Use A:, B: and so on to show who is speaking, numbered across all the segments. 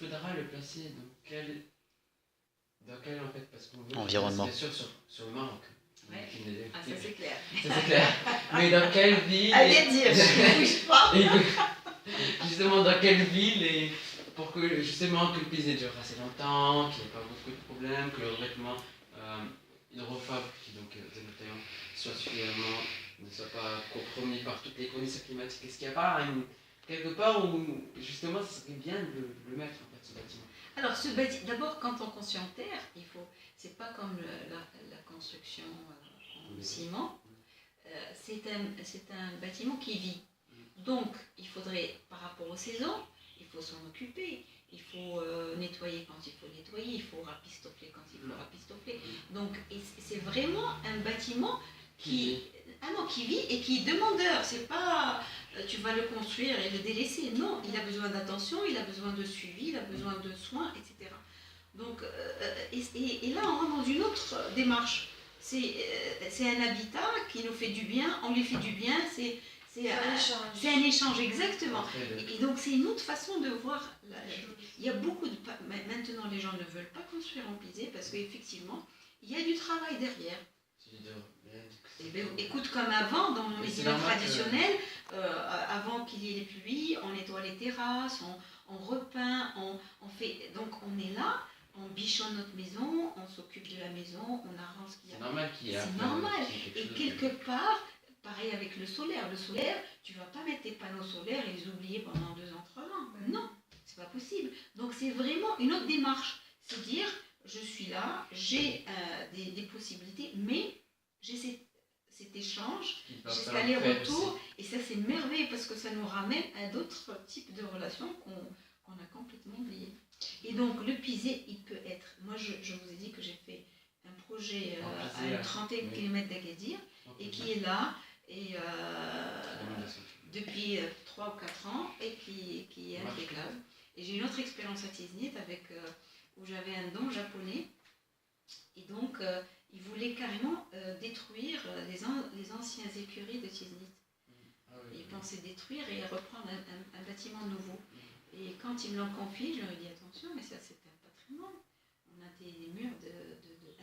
A: faudra le placer dans quel en fait, parce qu'on veut
B: environnement.
A: bien sûr sur le Maroc.
C: Ouais. Ah, ça c'est clair.
A: Ça c'est clair. Mais dans quelle ville
C: Allez dire, je ne bouge pas.
A: Justement, dans quelle ville et pour que justement que le plaisir dure assez longtemps, qu'il n'y ait pas beaucoup de problèmes, que le revêtement hydrophobe, qui donc dénotant, soit suffisamment, ne soit pas compromis par toutes les conditions climatiques. Est-ce qu'il n'y a pas quelque part où justement ça serait bien de le mettre en fait ce bâtiment?
C: Alors, ce bâtiment, d'abord, quand on construit en terre, c'est pas comme la construction en ciment, c'est un bâtiment qui vit. Donc, il faudrait, par rapport aux saisons, il faut s'en occuper, il faut nettoyer quand il faut nettoyer, il faut rapistofler quand il faut rapistofler. Donc, c'est vraiment un bâtiment qui vit et qui est demandeur. C'est pas tu vas le construire et le délaisser. Non, il a besoin d'attention, il a besoin de suivi, il a besoin de soins, etc. Donc, et là, on rentre dans une autre démarche. C'est un habitat qui nous fait du bien, on lui fait du bien, c'est un échange, exactement. Et donc, c'est une autre façon de voir. Il y a beaucoup de. Maintenant, les gens ne veulent pas construire en pisé parce qu'effectivement, il y a du travail derrière. Écoute, comme avant, dans nos maisons traditionnelles, avant qu'il y ait les pluies, on nettoie les terrasses, on repeint, on fait. Donc, on est là. On bichonne notre maison, on s'occupe de la maison, on arrange ce qu'il y a.
A: C'est normal qu'il y ait.
C: C'est normal. Et quelque part, pareil avec le solaire. Le solaire, tu ne vas pas mettre tes panneaux solaires et les oublier pendant 2 ans, 3 ans. Non, c'est pas possible. Donc c'est vraiment une autre démarche. C'est dire, je suis là, j'ai des possibilités, mais j'ai cet échange, cet aller-retour. Et ça, c'est merveilleux parce que ça nous ramène à d'autres types de relations qu'on a complètement oubliées. Et donc, le pisé, il peut être... Moi, je vous ai dit que j'ai fait un projet à une trentaine de kilomètres d'Agadir et qui est là et, depuis 3 ou 4 ans et qui est impeccable. Et j'ai une autre expérience à Tiznit où j'avais un don japonais et donc ils voulaient carrément détruire les anciennes écuries de Tiznit. Ils pensaient détruire et reprendre un bâtiment nouveau. Et quand ils me l'ont confié, je leur ai dit attention, mais ça c'est un patrimoine. On a des murs de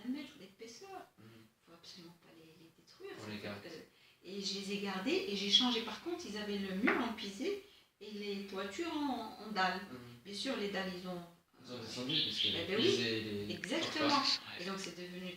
C: 1 mètre d'épaisseur. Il ne faut absolument pas les détruire. Et je les ai gardés et j'ai changé. Par contre, ils avaient le mur en pisé et les toitures en dalles. Bien sûr, les dalles, ils ont
A: descendu puisque
C: exactement. Et donc c'est devenu